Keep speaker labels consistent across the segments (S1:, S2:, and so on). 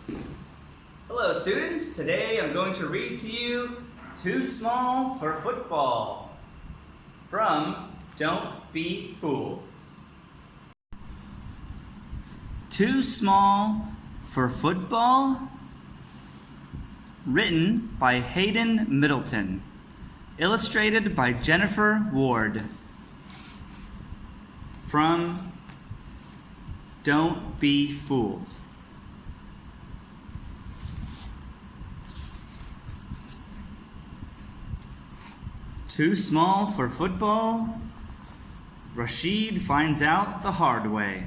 S1: Hello students, today I'm going to read to you Too Small for Football from Don't Be Fooled. Too Small for Football? Written by Hayden Middleton. Illustrated by Jennifer Ward. From Don't Be Fooled. Too small for football? Rashid finds out the hard way.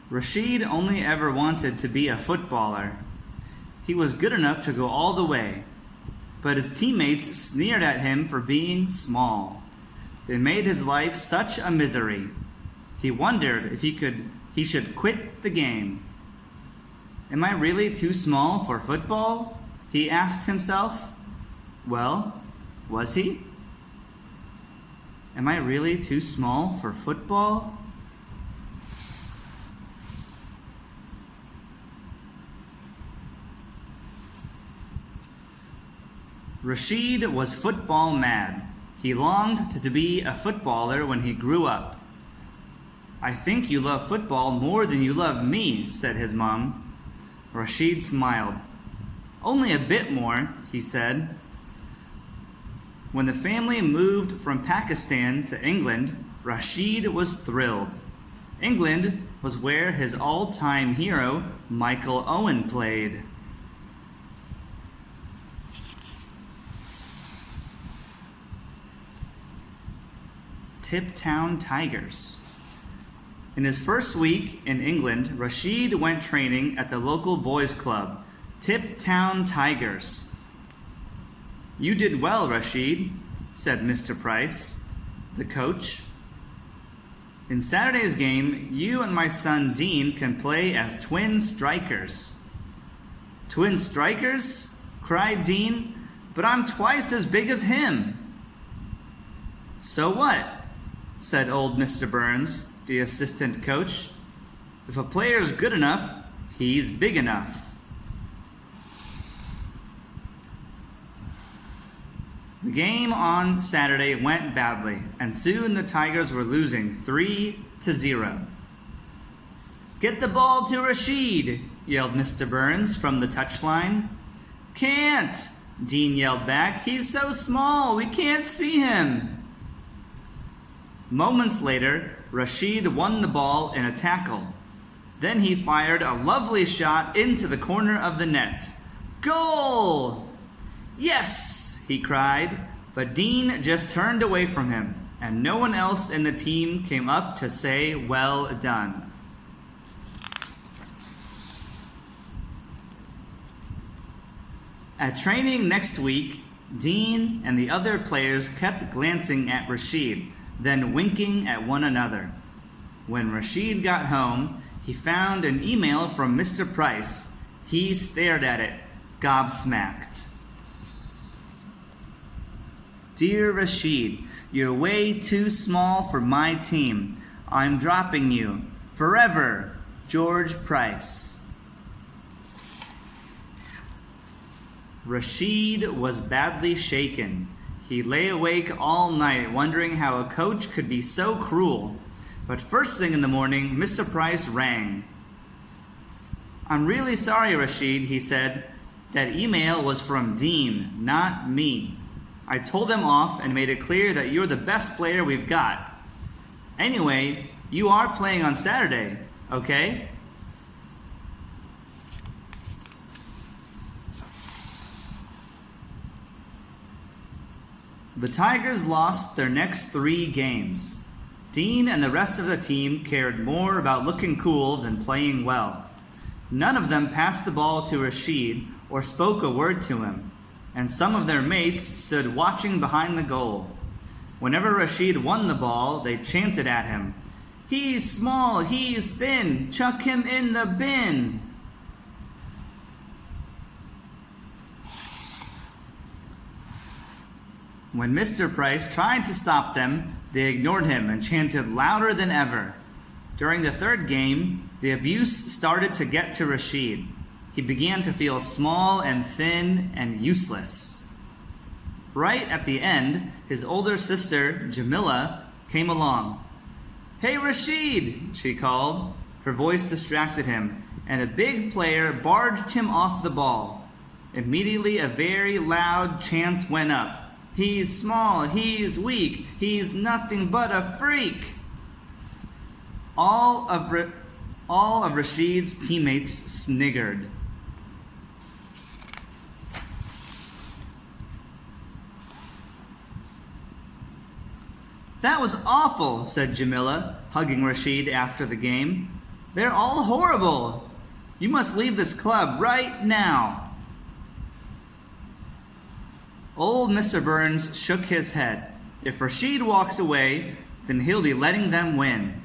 S1: Rashid only ever wanted to be a footballer. He was good enough to go all the way, but his teammates sneered at him for being small. They made his life such a misery. He wondered if he should quit the game. Am I really too small for football? He asked himself. Well, was he? Am I really too small for football? Rashid was football mad. He longed to be a footballer when he grew up. I think you love football more than you love me, said his mom. Rashid smiled. Only a bit more, he said. When the family moved from Pakistan to England, Rashid was thrilled. England was where his all-time hero, Michael Owen, played. Tiptown Tigers. In his first week in England, Rashid went training at the local boys' club, Tiptown Tigers. You did well, Rashid, said Mr. Price, the coach. In Saturday's game, you and my son Dean can play as twin strikers. Twin strikers? Cried Dean. But I'm twice as big as him. So what? Said old Mr. Burns, the assistant coach. If a player's good enough, he's big enough. The game on Saturday went badly, and soon the Tigers were losing 3-0. Get the ball to Rashid, yelled Mr. Burns from the touchline. Can't, Dean yelled back. He's so small, we can't see him. Moments later, Rashid won the ball in a tackle. Then he fired a lovely shot into the corner of the net. Goal! Yes, he cried, but Dean just turned away from him, and no one else in the team came up to say well done. At training next week, Dean and the other players kept glancing at Rashid, then winking at one another. When Rashid got home, he found an email from Mr. Price. He stared at it, gobsmacked. Dear Rashid, you're way too small for my team. I'm dropping you. Forever, George Price. Rashid was badly shaken. He lay awake all night wondering how a coach could be so cruel. But first thing in the morning, Mr. Price rang. I'm really sorry, Rashid, he said. That email was from Dean, not me. I told him off and made it clear that you're the best player we've got. Anyway, you are playing on Saturday, okay? The Tigers lost their next 3 games. Dean and the rest of the team cared more about looking cool than playing well. None of them passed the ball to Rashid or spoke a word to him, and some of their mates stood watching behind the goal. Whenever Rashid won the ball, they chanted at him, He's small, he's thin, chuck him in the bin. When Mr. Price tried to stop them, They ignored him and chanted louder than ever. During the third game, the abuse started to get to Rashid. He began to feel small and thin and useless. Right at the end, his older sister, Jamila, came along. "Hey, Rashid," she called. Her voice distracted him, and a big player barged him off the ball. Immediately, a very loud chant went up. "He's small, he's weak, he's nothing but a freak." All of Rashid's teammates sniggered. "That was awful," said Jamila, hugging Rashid after the game. "They're all horrible. You must leave this club right now." Old Mr. Burns shook his head. "If Rashid walks away, then he'll be letting them win."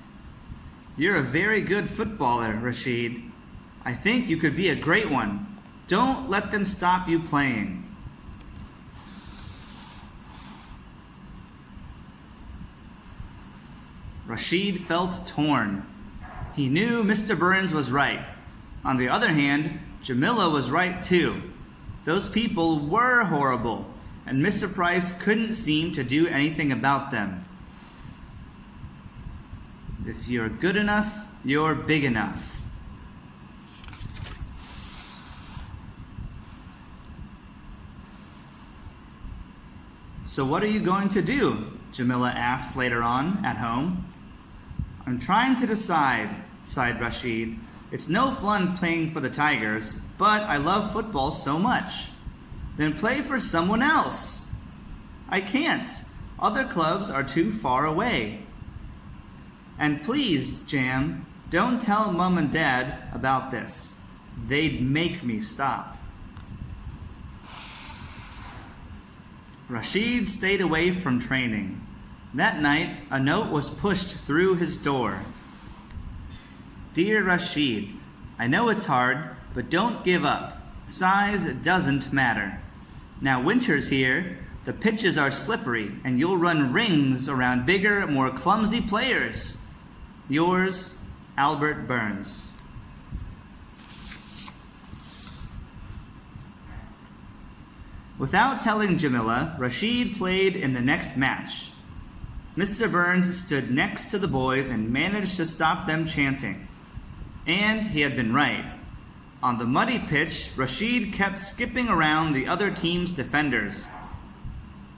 S1: "You're a very good footballer, Rashid. I think you could be a great one. Don't let them stop you playing." Rashid felt torn. He knew Mr. Burns was right. On the other hand, Jamila was right too. Those people were horrible, and Mr. Price couldn't seem to do anything about them. If you're good enough, you're big enough. "So what are you going to do?" Jamila asked later on at home. "I'm trying to decide," sighed Rashid. "It's no fun playing for the Tigers, but I love football so much." "Then play for someone else." "I can't. Other clubs are too far away." "And please, Jam, don't tell Mom and Dad about this. They'd make me stop." Rashid stayed away from training. That night, a note was pushed through his door. "Dear Rashid, I know it's hard, but don't give up. Size doesn't matter. Now winter's here, the pitches are slippery, and you'll run rings around bigger, more clumsy players. Yours, Albert Burns." Without telling Jamila, Rashid played in the next match. Mr. Burns stood next to the boys and managed to stop them chanting. And he had been right. On the muddy pitch, Rashid kept skipping around the other team's defenders.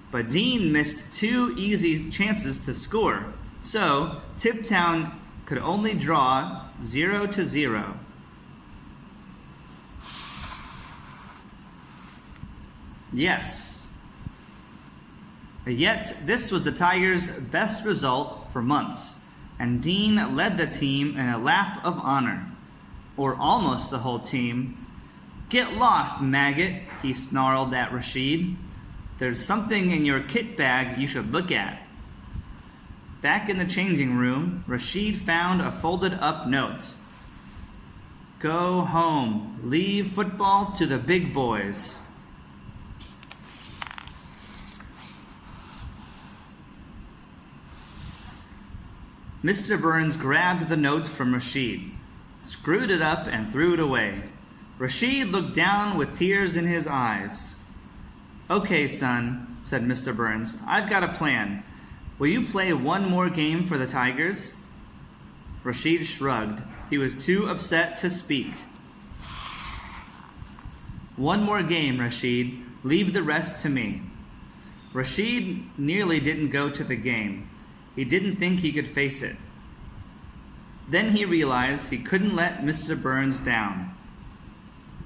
S1: But Dean missed 2 easy chances to score, so Tiptown could only draw 0-0. Yes. Yet, this was the Tigers' best result for months, and Dean led the team in a lap of honor. Or almost the whole team. "Get lost, maggot," he snarled at Rashid. "There's something in your kit bag you should look at." Back in the changing room, Rashid found a folded up note. "Go home. Leave football to the big boys." Mr. Burns grabbed the note from Rashid, screwed it up, and threw it away. Rashid looked down with tears in his eyes. "Okay, son," said Mr. Burns, "I've got a plan. Will you play one more game for the Tigers?" Rashid shrugged. He was too upset to speak. "One more game, Rashid. Leave the rest to me." Rashid nearly didn't go to the game. He didn't think he could face it. Then he realized he couldn't let Mr. Burns down.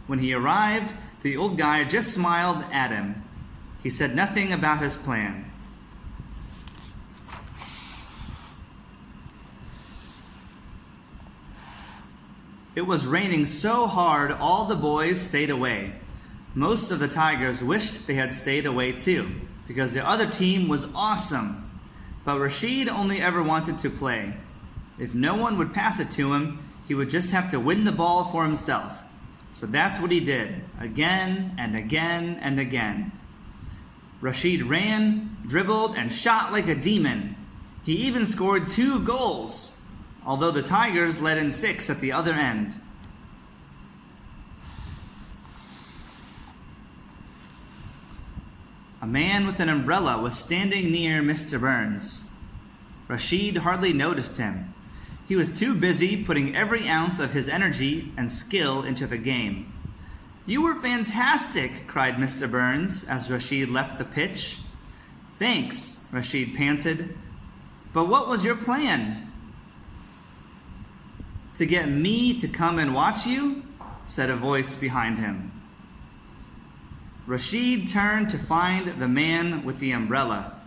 S1: When he arrived, the old guy just smiled at him. He said nothing about his plan. It was raining so hard all the boys stayed away. Most of the Tigers wished they had stayed away too, because the other team was awesome. But Rashid only ever wanted to play. If no one would pass it to him, he would just have to win the ball for himself. So that's what he did, again and again and again. Rashid ran, dribbled, and shot like a demon. He even scored 2 goals, although the Tigers let in 6 at the other end. A man with an umbrella was standing near Mr. Burns. Rashid hardly noticed him. He was too busy putting every ounce of his energy and skill into the game. "You were fantastic," cried Mr. Burns as Rashid left the pitch. "Thanks," Rashid panted. "But what was your plan?" "To get me to come and watch you?" said a voice behind him. Rashid turned to find the man with the umbrella.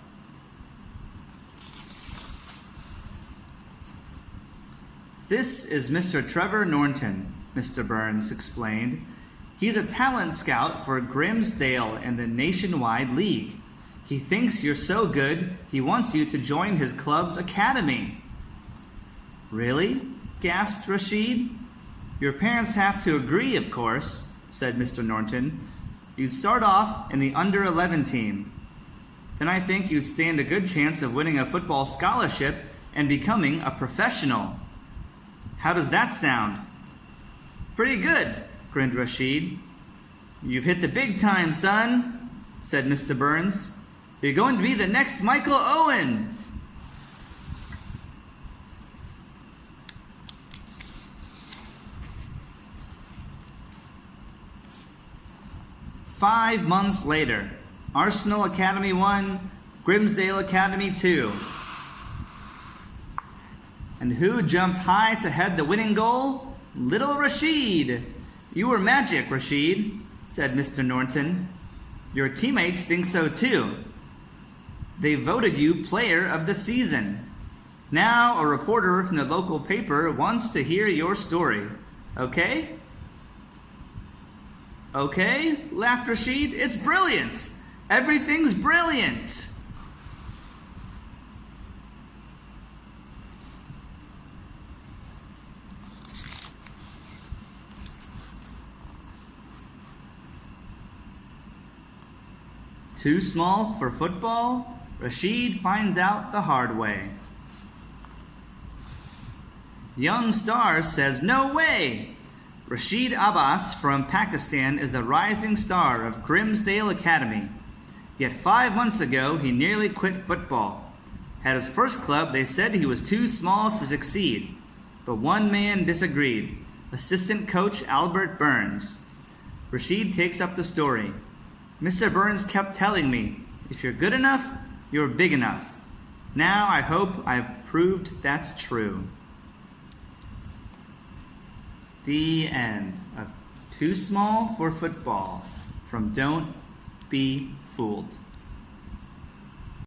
S1: "This is Mr. Trevor Norton," Mr. Burns explained. "He's a talent scout for Grimsdale in the Nationwide League. He thinks you're so good, he wants you to join his club's academy." "Really?" gasped Rashid. "Your parents have to agree, of course," said Mr. Norton. "You'd start off in the under-11 team. Then I think you'd stand a good chance of winning a football scholarship and becoming a professional. How does that sound?" "Pretty good," grinned Rashid. "You've hit the big time, son," said Mr. Burns. "You're going to be the next Michael Owen." Five months later, Arsenal Academy 1, Grimsdale Academy 2. And who jumped high to head the winning goal? Little Rashid. "You were magic, Rashid," said Mr. Norton. "Your teammates think so too. They voted you player of the season. Now a reporter from the local paper wants to hear your story. Okay?" "Okay," laughed Rashid. "It's brilliant. Everything's brilliant." Too small for football? Rashid finds out the hard way. Young Star says no way! Rashid Abbas from Pakistan is the rising star of Grimsdale Academy. Yet 5 months ago, he nearly quit football. At his first club, they said he was too small to succeed. But one man disagreed, assistant coach Albert Burns. Rashid takes up the story. "Mr. Burns kept telling me, if you're good enough, you're big enough. Now I hope I've proved that's true." The end of Too Small for Football from Don't Be Fooled.